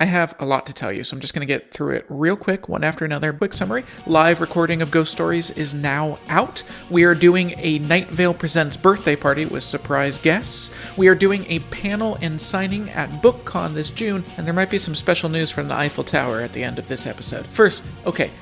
I have a lot to tell you, so I'm just going to get through it real quick, one after another. Quick summary. Live recording of Ghost Stories is now out. We are doing a Night Vale Presents birthday party with surprise guests. We are doing a panel and signing at BookCon this June, and there might be some special news from the Eiffel Tower at the end of this episode. First,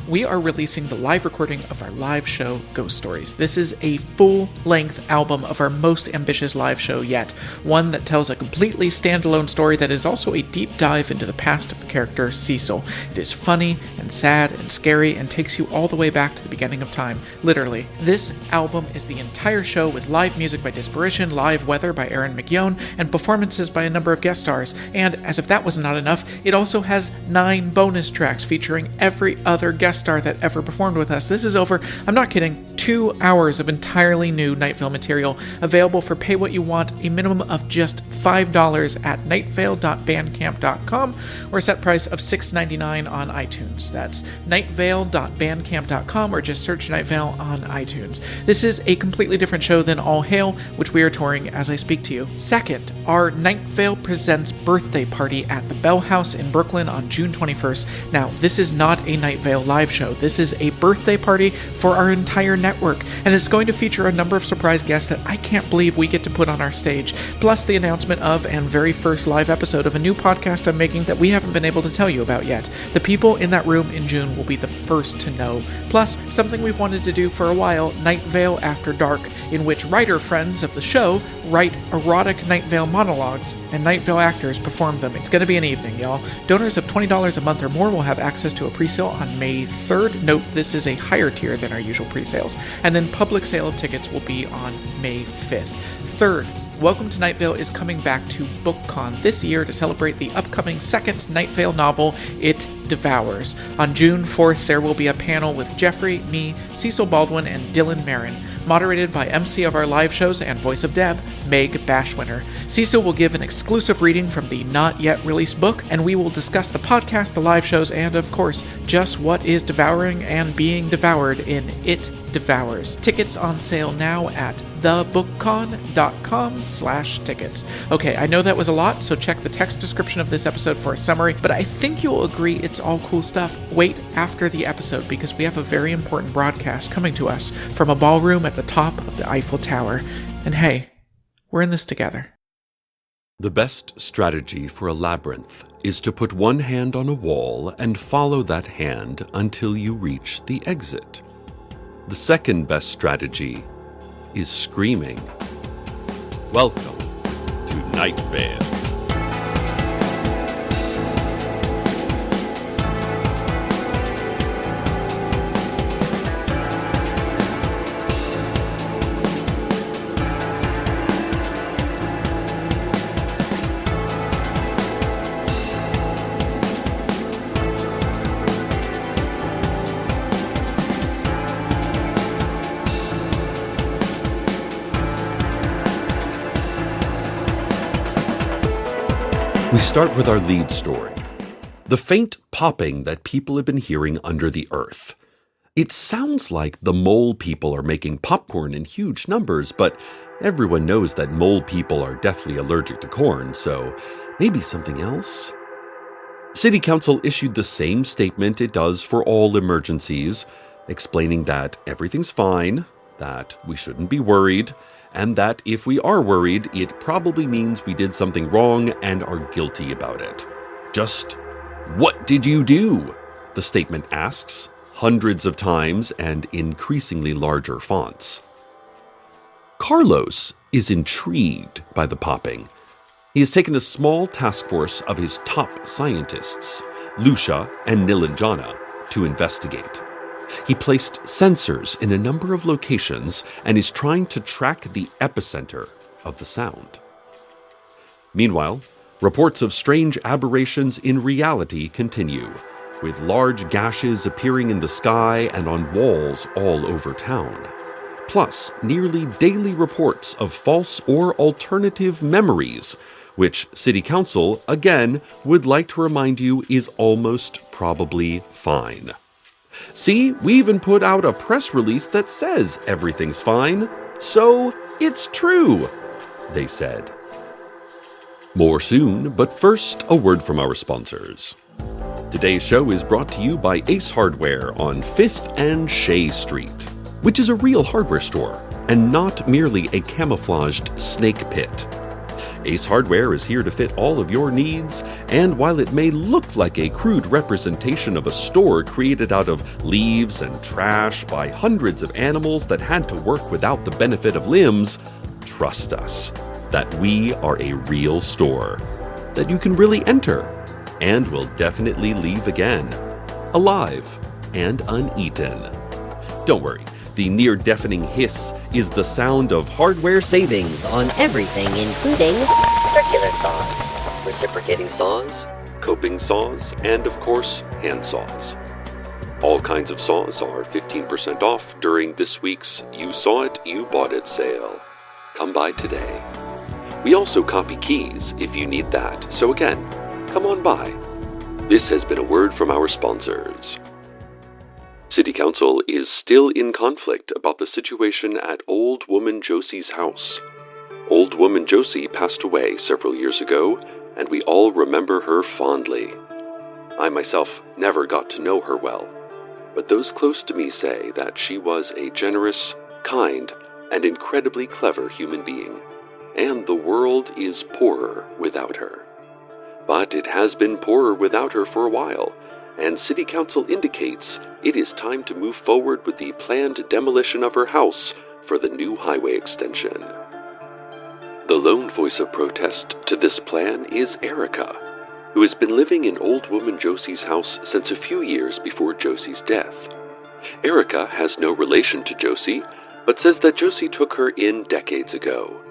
we are releasing the live recording of our live show, Ghost Stories. This is a full-length album of our most ambitious live show yet, one that tells a completely standalone story that is also a deep dive into the past of the character Cecil. It is funny and sad and scary and takes you all the way back to the beginning of time, literally. This album is the entire show with live music by Desiree, live weather by Aaron McYown, and performances by a number of guest stars. And as if that was not enough, it also has 9 bonus tracks featuring every other guest star that ever performed with us. This is over, I'm not kidding, 2 hours of entirely new Night Vale material, available for pay what you want, a minimum of just $5 at nightvale.bandcamp.com, or a set price of $6.99 on iTunes. That's nightvale.bandcamp.com, or just search Night Vale on iTunes. This is a completely different show than All Hail, which we are touring as I speak to you. Second, our Night Vale Presents birthday party at the Bell House in Brooklyn on June 21st. Now, this is not a Night Vale live show. This is a birthday party for our entire network, and it's going to feature a number of surprise guests that I can't believe we get to put on our stage, plus the announcement of and very first live episode of a new podcast I'm making that we haven't been able to tell you about yet. The people in that room in June will be the first to know. Plus, something we've wanted to do for a while, Night Vale After Dark, in which writer friends of the show write erotic Night Vale monologues, and Night Vale actors perform them. It's going to be an evening, y'all. Donors of $20 a month or more will have access to a presale on May 3rd. Note, this is a higher tier than our usual presales. And then public sale of tickets will be on May 5th. Third, Welcome to Night Vale is coming back to BookCon this year to celebrate the upcoming second Night Vale novel, It Devours. On June 4th, there will be a panel with Jeffrey, me, Cecil Baldwin, and Dylan Marin, moderated by MC of our live shows and voice of Deb, Meg Bashwinner. Cecil will give an exclusive reading from the not-yet-released book, and we will discuss the podcast, the live shows, and, of course, just what is devouring and being devoured in It Devours. Tickets on sale now at thebookcon.com/tickets. Okay, I know that was a lot, so check the text description of this episode for a summary, but I think you'll agree it's all cool stuff. Wait after the episode, because we have a very important broadcast coming to us from a ballroom at the top of the Eiffel Tower. And hey, we're in this together. The best strategy for a labyrinth is to put one hand on a wall and follow that hand until you reach the exit. The second best strategy is screaming. Welcome to Night Vale. We start with our lead story, the faint popping that people have been hearing under the earth. It sounds like the mole people are making popcorn in huge numbers, but everyone knows that mole people are deathly allergic to corn, so maybe something else? City Council issued the same statement it does for all emergencies, explaining that everything's fine, that we shouldn't be worried, and that if we are worried, it probably means we did something wrong and are guilty about it. Just, what did you do? The statement asks, hundreds of times and increasingly larger fonts. Carlos is intrigued by the popping. He has taken a small task force of his top scientists, Lucia and Nilanjana, to investigate. He placed sensors in a number of locations and is trying to track the epicenter of the sound. Meanwhile, reports of strange aberrations in reality continue, with large gashes appearing in the sky and on walls all over town. Plus, nearly daily reports of false or alternative memories, which City Council, again, would like to remind you is almost probably fine. See, we even put out a press release that says everything's fine, so it's true, they said. More soon, but first, a word from our sponsors. Today's show is brought to you by Ace Hardware on 5th and Shea Street, which is a real hardware store and not merely a camouflaged snake pit. Ace Hardware is here to fit all of your needs, and while it may look like a crude representation of a store created out of leaves and trash by hundreds of animals that had to work without the benefit of limbs, trust us that we are a real store that you can really enter and will definitely leave again, alive and uneaten. Don't worry. The near-deafening hiss is the sound of hardware savings on everything, including circular saws, reciprocating saws, coping saws, and of course, hand saws. All kinds of saws are 15% off during this week's You Saw It, You Bought It sale. Come by today. We also copy keys if you need that, so again, come on by. This has been a word from our sponsors. City Council is still in conflict about the situation at Old Woman Josie's house. Old Woman Josie passed away several years ago, and we all remember her fondly. I myself never got to know her well, but those close to me say that she was a generous, kind, and incredibly clever human being, and the world is poorer without her. But it has been poorer without her for a while, and City Council indicates it is time to move forward with the planned demolition of her house for the new highway extension. The lone voice of protest to this plan is Erica, who has been living in Old Woman Josie's house since a few years before Josie's death. Erica has no relation to Josie, but says that Josie took her in decades ago.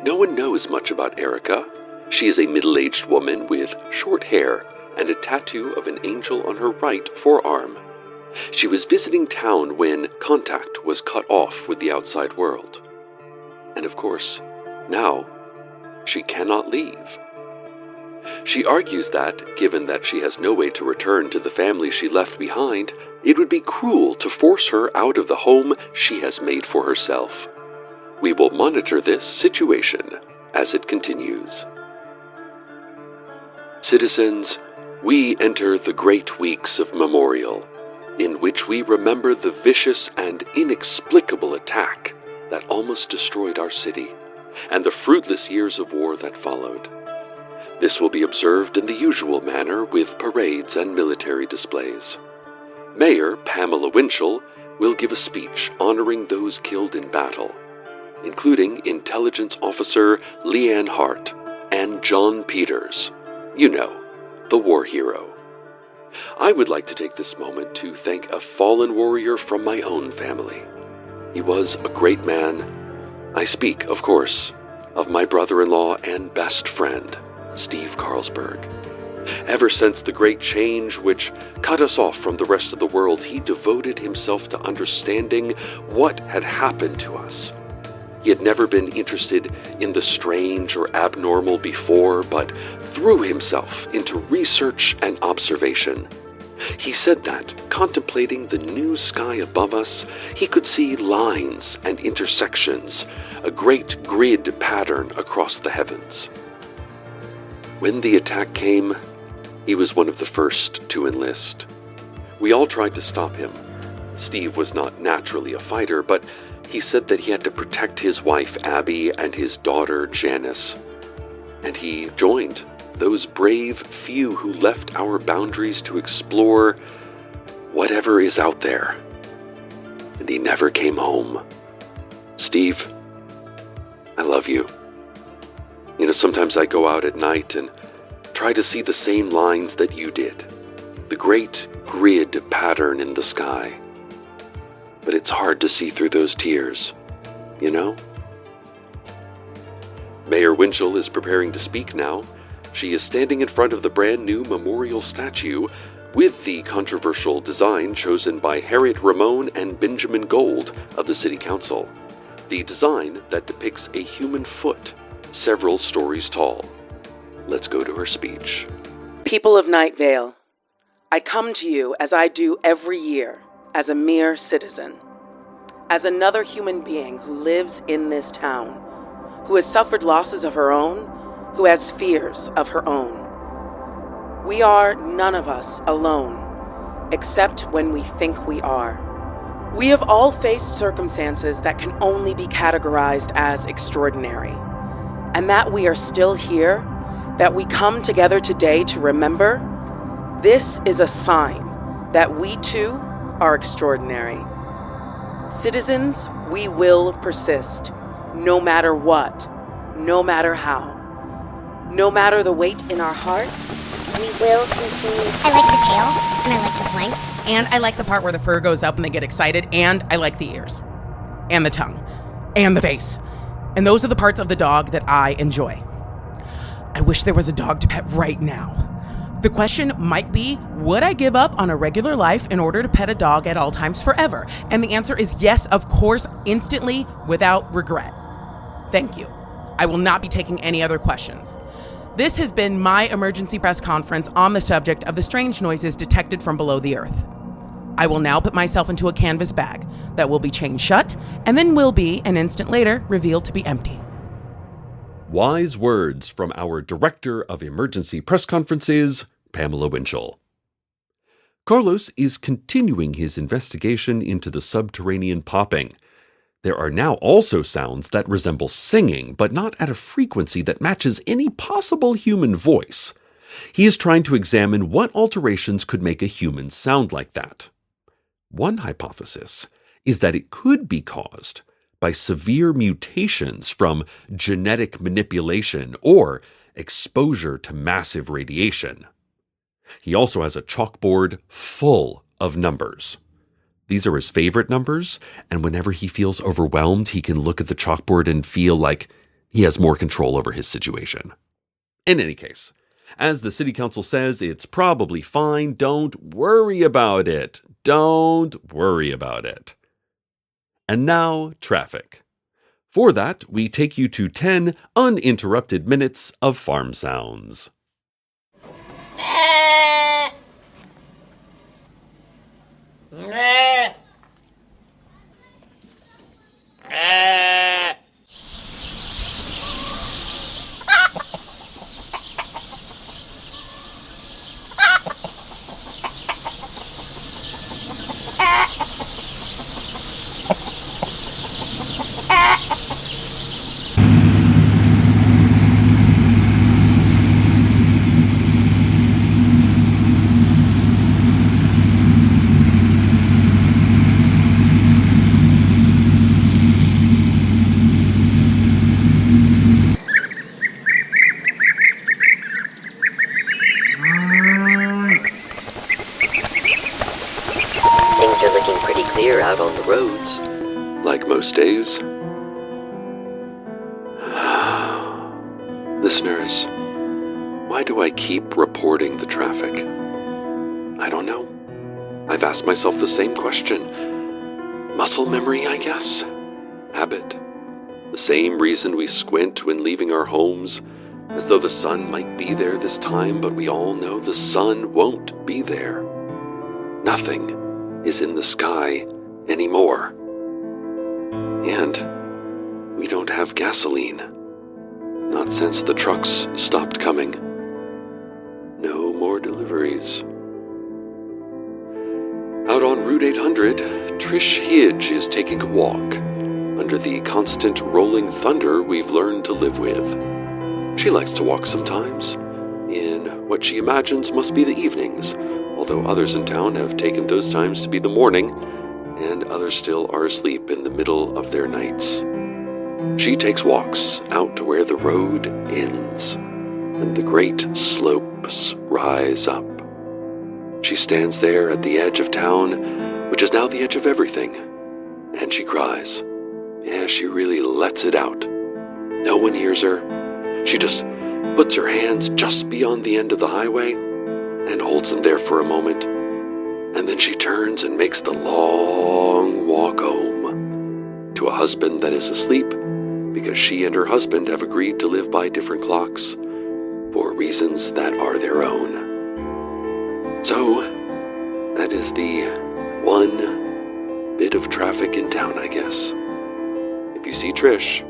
No one knows much about Erica. She is a middle-aged woman with short hair and a tattoo of an angel on her right forearm. She was visiting town when contact was cut off with the outside world. And of course, now, she cannot leave. She argues that, given that she has no way to return to the family she left behind, it would be cruel to force her out of the home she has made for herself. We will monitor this situation as it continues. Citizens, we enter the great weeks of Memorial, in which we remember the vicious and inexplicable attack that almost destroyed our city, and the fruitless years of war that followed. This will be observed in the usual manner with parades and military displays. Mayor Pamela Winchell will give a speech honoring those killed in battle, including Intelligence Officer Leanne Hart and John Peters, you know, the war hero. I would like to take this moment to thank a fallen warrior from my own family. He was a great man. I speak, of course, of my brother-in-law and best friend, Steve Carlsberg. Ever since the great change which cut us off from the rest of the world, he devoted himself to understanding what had happened to us. He had never been interested in the strange or abnormal before, but threw himself into research and observation. He said that, contemplating the new sky above us, he could see lines and intersections, a great grid pattern across the heavens. When the attack came, he was one of the first to enlist. We all tried to stop him. Steve was not naturally a fighter, but he said that he had to protect his wife Abby and his daughter Janice. And he joined those brave few who left our boundaries to explore whatever is out there. And he never came home. Steve, I love you. You know, sometimes I go out at night and try to see the same lines that you did, the great grid pattern in the sky. But it's hard to see through those tears, you know? Mayor Winchell is preparing to speak now. She is standing in front of the brand new memorial statue with the controversial design chosen by Harriet Ramone and Benjamin Gold of the City Council. The design that depicts a human foot, several stories tall. Let's go to her speech. People of Night Vale, I come to you as I do every year, as a mere citizen, as another human being who lives in this town, who has suffered losses of her own, who has fears of her own. We are none of us alone, except when we think we are. We have all faced circumstances that can only be categorized as extraordinary. And that we are still here, that we come together today to remember, this is a sign that we too are extraordinary. Citizens, we will persist, no matter what, no matter how. No matter the weight in our hearts, we will continue. I like the tail, and I like the flank. And I like the part where the fur goes up and they get excited, and I like the ears, and the tongue, and the face. And those are the parts of the dog that I enjoy. I wish there was a dog to pet right now. The question might be, would I give up on a regular life in order to pet a dog at all times forever? And the answer is yes, of course, instantly, without regret. Thank you. I will not be taking any other questions. This has been my emergency press conference on the subject of the strange noises detected from below the earth. I will now put myself into a canvas bag that will be chained shut and then will be, an instant later, revealed to be empty. Wise words from our Director of Emergency Press Conferences, Pamela Winchell. Carlos is continuing his investigation into the subterranean popping. There are now also sounds that resemble singing, but not at a frequency that matches any possible human voice. He is trying to examine what alterations could make a human sound like that. One hypothesis is that it could be caused by severe mutations from genetic manipulation or exposure to massive radiation. He also has a chalkboard full of numbers. These are his favorite numbers, and whenever he feels overwhelmed, he can look at the chalkboard and feel like he has more control over his situation. In any case, as the city council says, it's probably fine. Don't worry about it. Don't worry about it. And now, traffic. For that, we take you to 10 uninterrupted minutes of farm sounds. Things are looking pretty clear out on the roads. Like most days. Listeners, why do I keep reporting the traffic? I don't know. I've asked myself the same question. Muscle memory, I guess. Habit. The same reason we squint when leaving our homes, as though the sun might be there this time, but we all know the sun won't be there. Nothing is in the sky anymore. And we don't have gasoline. Not since the trucks stopped coming. No more deliveries. Out on Route 800, Trish Hidge is taking a walk under the constant rolling thunder we've learned to live with. She likes to walk sometimes, in what she imagines must be the evenings, although others in town have taken those times to be the morning, and others still are asleep in the middle of their nights. She takes walks out to where the road ends, and the great slopes rise up. She stands there at the edge of town, which is now the edge of everything, and she cries. Yeah, she really lets it out. No one hears her. She just puts her hands just beyond the end of the highway and holds them there for a moment, and then she turns and makes the long walk home to a husband that is asleep because she and her husband have agreed to live by different clocks for reasons that are their own. So, that is the one bit of traffic in town, I guess. If you see Trish,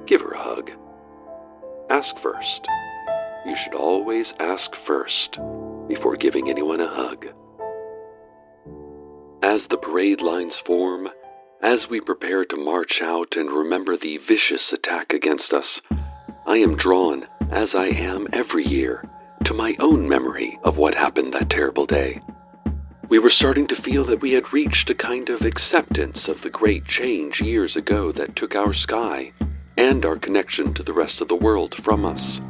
give her a hug. ask first. You should always ask first before giving anyone a hug. As the parade lines form, as we prepare to march out and remember the vicious attack against us, I am drawn, as I am every year, to my own memory of what happened that terrible day. We were starting to feel that we had reached a kind of acceptance of the great change years ago that took our sky and our connection to the rest of the world from us.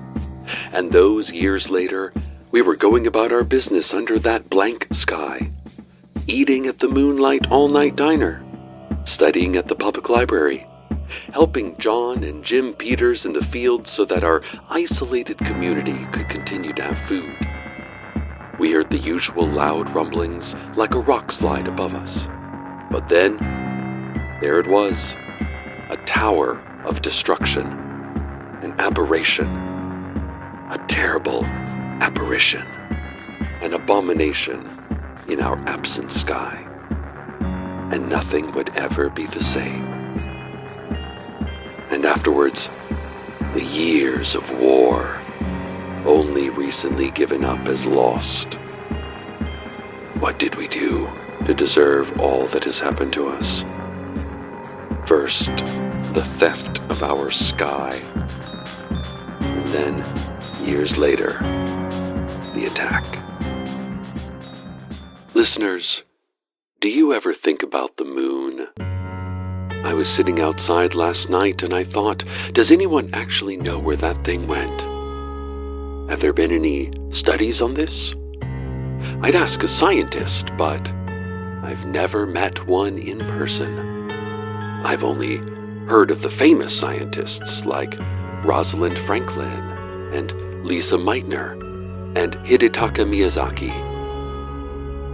And those years later, we were going about our business under that blank sky, eating at the Moonlight All-Night Diner, studying at the public library, helping John and Jim Peters in the field so that our isolated community could continue to have food. We heard the usual loud rumblings like a rock slide above us. But then, there it was, a tower of destruction, an aberration, a terrible apparition, an abomination in our absent sky. And nothing would ever be the same. And afterwards, the years of war, only recently given up as lost. What did we do to deserve all that has happened to us? First, the theft of our sky. And then, years later, the attack. Listeners, do you ever think about the moon? I was sitting outside last night and I thought, does anyone actually know where that thing went? Have there been any studies on this? I'd ask a scientist, but I've never met one in person. I've only heard of the famous scientists like Rosalind Franklin and Lisa Meitner and Hidetaka Miyazaki.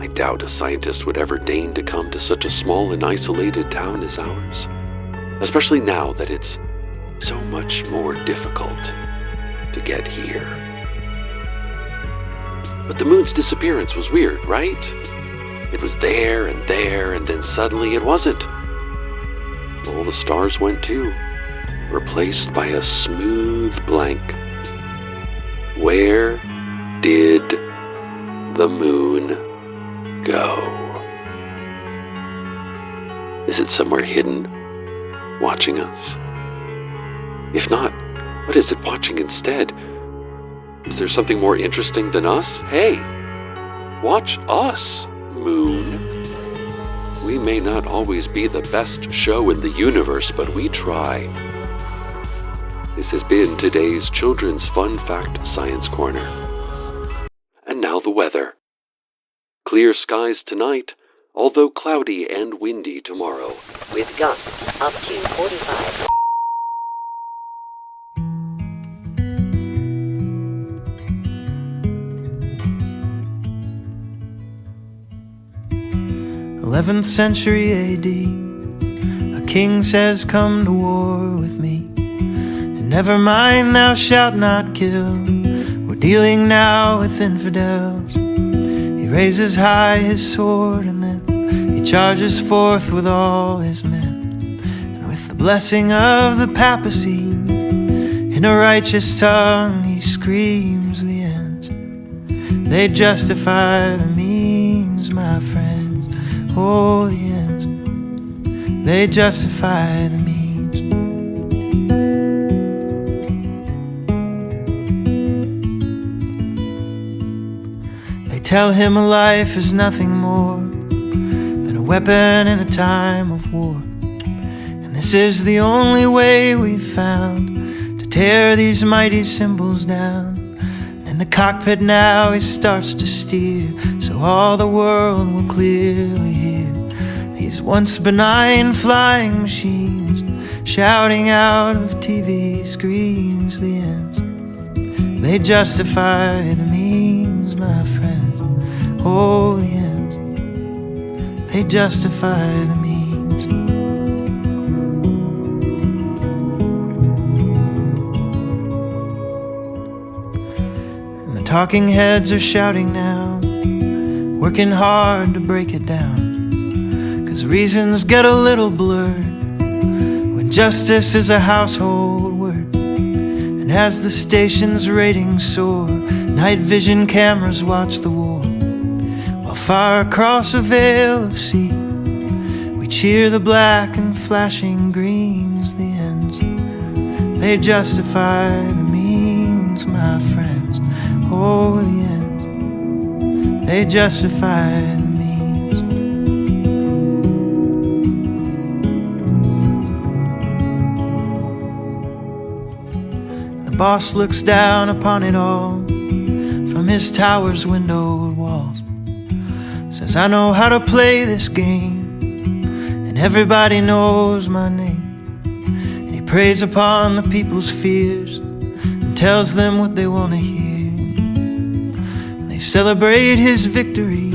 I doubt a scientist would ever deign to come to such a small and isolated town as ours, especially now that it's so much more difficult to get here. But the moon's disappearance was weird, right? It was there, and then suddenly it wasn't. All the stars went too, replaced by a smooth blank. Where did the moon go? Is it somewhere hidden, watching us? If not, what is it watching instead? Is there something more interesting than us? Hey, watch us, moon. We may not always be the best show in the universe, but we try. This has been today's Children's Fun Fact Science Corner. And now the weather. Clear skies tonight, although cloudy and windy tomorrow. With gusts up to 45. '11th century AD, a king says, "Come to war with me, and never mind, thou shalt not kill. We're dealing now with infidels." He raises high his sword, and then he charges forth with all his men, and with the blessing of the papacy, in a righteous tongue he screams the ends. They justify the means, my friends. Oh, the ends, they justify the means. They tell him a life is nothing more than a weapon in a time of war. And this is the only way we've found to tear these mighty symbols down. In the cockpit now he starts to steer, so all the world will clearly hear these once benign flying machines shouting out of TV screens the ends. They justify the means, my friends. Oh, the ends, they justify the means. Talking heads are shouting now, working hard to break it down, 'cause reasons get a little blurred when justice is a household word. And And as the station's ratings soar, night vision cameras watch the war, while far across a veil of sea, we cheer the black and flashing greens. The ends, they justify the means, my friends. Oh, the ends, they justify the means. The boss looks down upon it all from his tower's windowed walls. Says, I know how to play this game, and everybody knows my name. And he preys upon the people's fears and tells them what they want to hear. And they celebrate his victory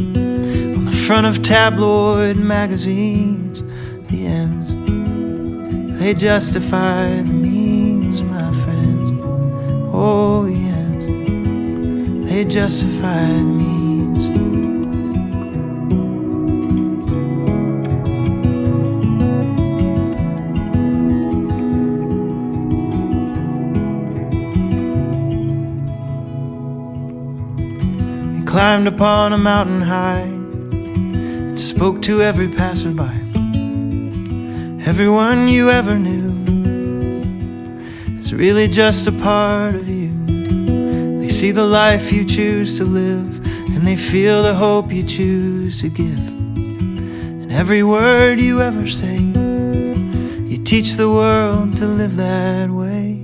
on the front of tabloid magazines. The ends, they justify the means, my friends. Oh, the ends, they justify the means. Climbed upon a mountain high and spoke to every passerby, everyone you ever knew. It's really just a part of you. They see the life you choose to live, and they feel the hope you choose to give. And every word you ever say, you teach the world to live that way.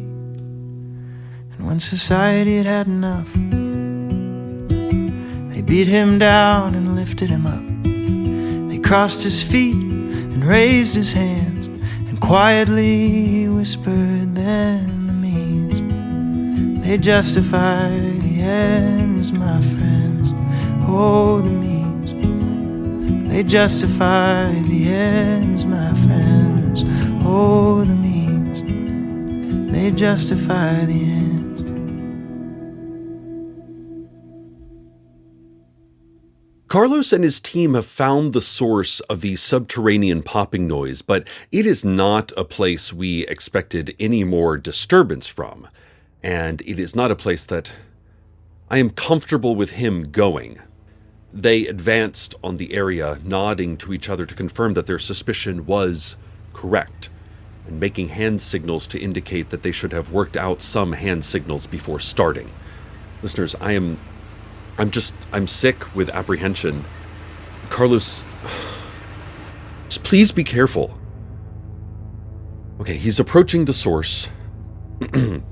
And when society had had enough, they beat him down and lifted him up. They crossed his feet and raised his hands, and quietly he whispered, then the means, they justify the ends, my friends. Oh, the means, they justify the ends, my friends. Oh, the means, they justify the ends. Carlos and his team have found the source of the subterranean popping noise, but it is not a place we expected any more disturbance from, and it is not a place that I am comfortable with him going. They advanced on the area, nodding to each other to confirm that their suspicion was correct, and making hand signals to indicate that they should have worked out some hand signals before starting. Listeners, I'm sick with apprehension. Carlos, just please be careful. Okay, he's approaching the source.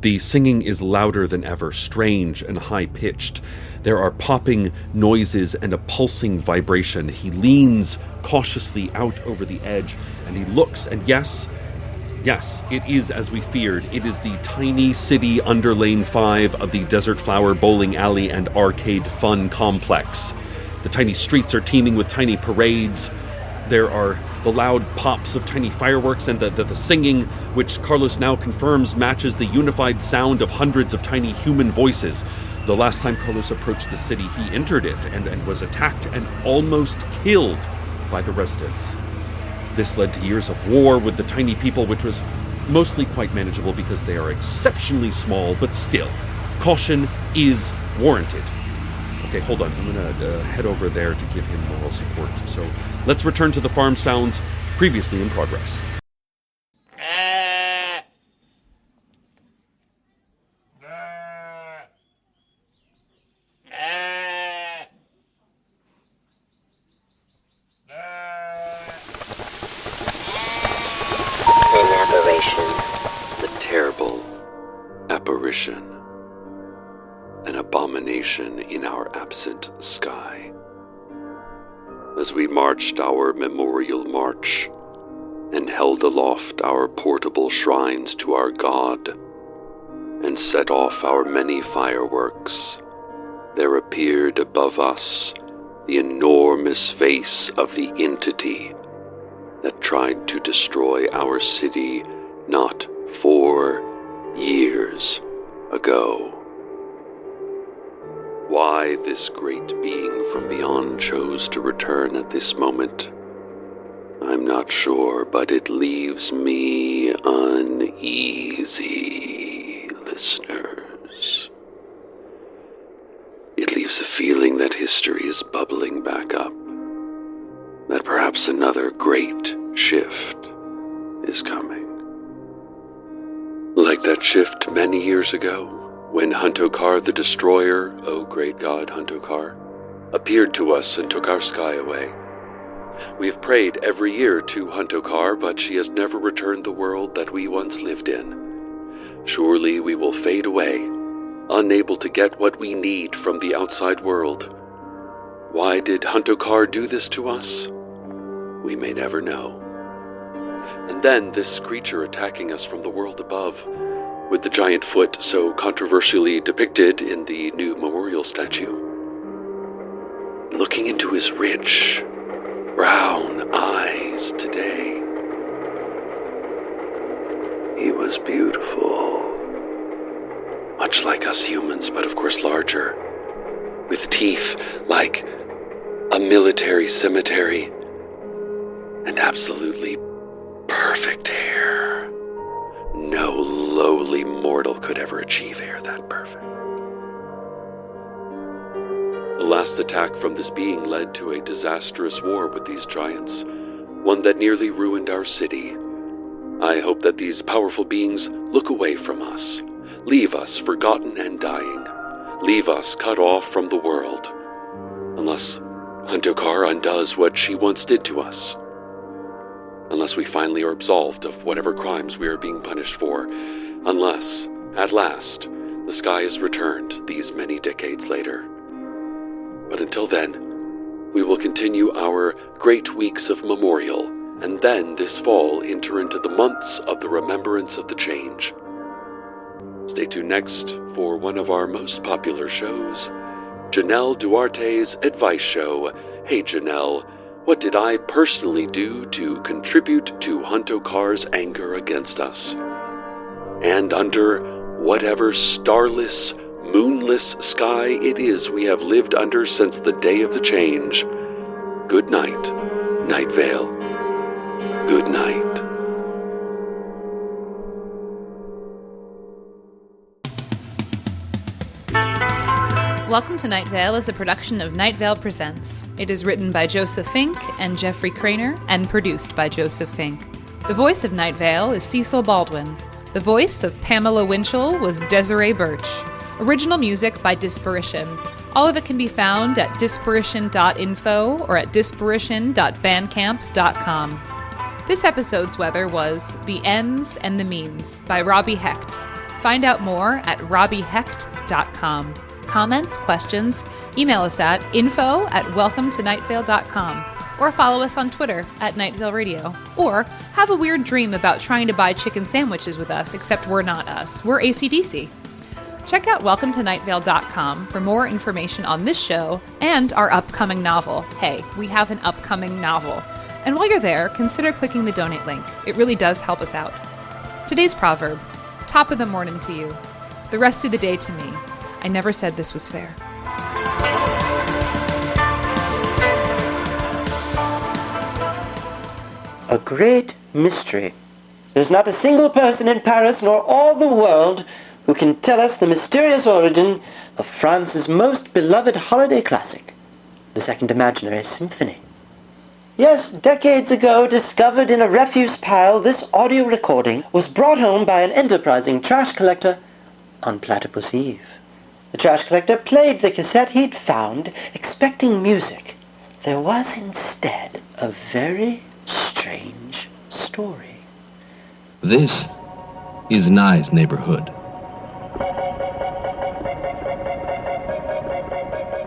The singing is louder than ever, strange and high-pitched. There are popping noises and a pulsing vibration. He leans cautiously out over the edge, and he looks, and yes, it is as we feared. It is the tiny city under Lane 5 of the Desert Flower Bowling Alley and Arcade Fun Complex. The tiny streets are teeming with tiny parades. There are the loud pops of tiny fireworks, and the singing, which Carlos now confirms matches the unified sound of hundreds of tiny human voices. The last time Carlos approached the city, he entered it and was attacked and almost killed by the residents. This led to years of war with the tiny people, which was mostly quite manageable because they are exceptionally small, but still, caution is warranted. Okay, hold on. I'm going to head over there to give him moral support. So let's return to the farm sounds previously in progress. An aberration. The terrible apparition. An abomination in our absent sky. As we marched our memorial march and held aloft our portable shrines to our God and set off our many fireworks, there appeared above us the enormous face of the entity that tried to destroy our city not 4 years ago. Why this great being from beyond chose to return at this moment, I'm not sure, but it leaves me uneasy. listeners. It leaves a feeling that history is bubbling back up, that perhaps another great shift is coming. Like that shift many years ago, when Huntokar the Destroyer, oh great god Huntokar, appeared to us and took our sky away. We have prayed every year to Huntokar, but she has never returned the world that we once lived in. Surely we will fade away, unable to get what we need from the outside world. Why did Huntokar do this to us? We may never know. And then this creature attacking us from the world above, with the giant foot so controversially depicted in the new memorial statue. Looking into his rich, brown eyes today, he was beautiful. Much like us humans, but of course larger, with teeth like a military cemetery, and absolutely perfect hair. No lowly mortal could ever achieve hair that perfect. The last attack from this being led to a disastrous war with these giants, one that nearly ruined our city. I hope that these powerful beings look away from us, leave us forgotten and dying, leave us cut off from the world, unless Huntokar undoes what she once did to us. Unless we finally are absolved of whatever crimes we are being punished for, unless, at last, the sky is returned these many decades later. But until then, we will continue our great weeks of memorial, and then this fall enter into the months of the remembrance of the change. Stay tuned next for one of our most popular shows, Janelle Duarte's Advice Show. Hey Janelle, what did I personally do to contribute to Huntokar's anger against us? And under whatever starless, moonless sky it is we have lived under since the day of the change, good night, Night Vale. Good night. Welcome to Night Vale is a production of Night Vale Presents. It is written by Joseph Fink and Jeffrey Craner and produced by Joseph Fink. The voice of Night Vale is Cecil Baldwin. The voice of Pamela Winchell was Desiree Burch. Original music by Disparition. All of it can be found at disparition.info or at disparition.bandcamp.com. This episode's weather was The Ends and the Means by Robbie Hecht. Find out more at robbiehecht.com. Comments, questions, email us at info@welcometonightVale.com or follow us on Twitter @NightVale Radio. Or have a weird dream about trying to buy chicken sandwiches with us, except we're not us. We're AC/DC. Check out welcometonightVale.com for more information on this show and our upcoming novel. Hey, we have an upcoming novel. And while you're there, consider clicking the donate link. It really does help us out. Today's proverb, top of the morning to you. The rest of the day to me. I never said this was fair. A great mystery. There's not a single person in Paris nor all the world who can tell us the mysterious origin of France's most beloved holiday classic, the Second Imaginary Symphony. Yes, decades ago, discovered in a refuse pile, this audio recording was brought home by an enterprising trash collector on Platypus Eve. The trash collector played the cassette he'd found, expecting music. There was instead a very strange story. This is Nye's neighborhood.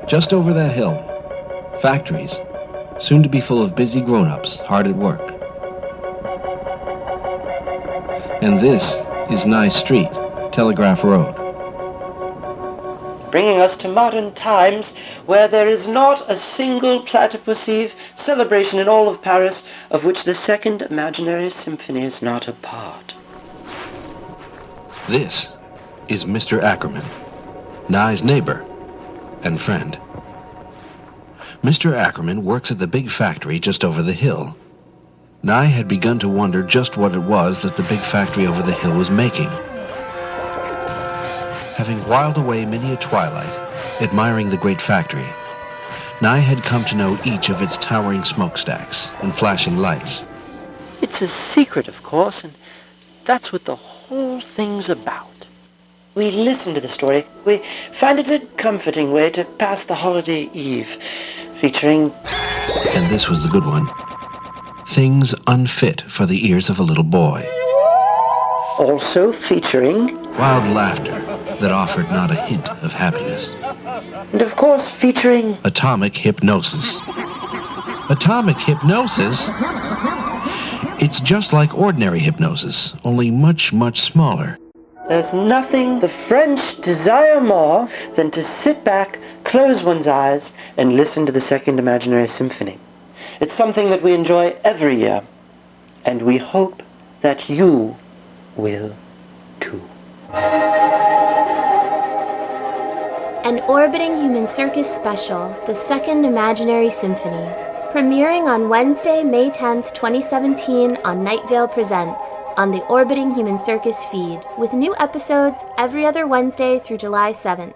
Just over that hill, factories, soon to be full of busy grown-ups hard at work. And this is Nye Street, Telegraph Road. Bringing us to modern times, where there is not a single Platypus Eve celebration in all of Paris of which the Second Imaginary Symphony is not a part. This is Mr. Ackerman, Nye's neighbor and friend. Mr. Ackerman works at the big factory just over the hill. Nye had begun to wonder just what it was that the big factory over the hill was making. Having whiled away many a twilight, admiring the great factory, Nye had come to know each of its towering smokestacks and flashing lights. It's a secret, of course, and that's what the whole thing's about. We listen to the story. We find it a comforting way to pass the holiday eve, featuring... And this was the good one. Things unfit for the ears of a little boy. Also featuring... Wild laughter that offered not a hint of happiness. And of course featuring... Atomic hypnosis. Atomic hypnosis? It's just like ordinary hypnosis, only much, much smaller. There's nothing the French desire more than to sit back, close one's eyes, and listen to the Second Imaginary Symphony. It's something that we enjoy every year, and we hope that you will too. An Orbiting Human Circus special, The Second Imaginary Symphony, premiering on Wednesday, May 10th, 2017 on Night Vale Presents on the Orbiting Human Circus feed, with new episodes every other Wednesday through July 7th.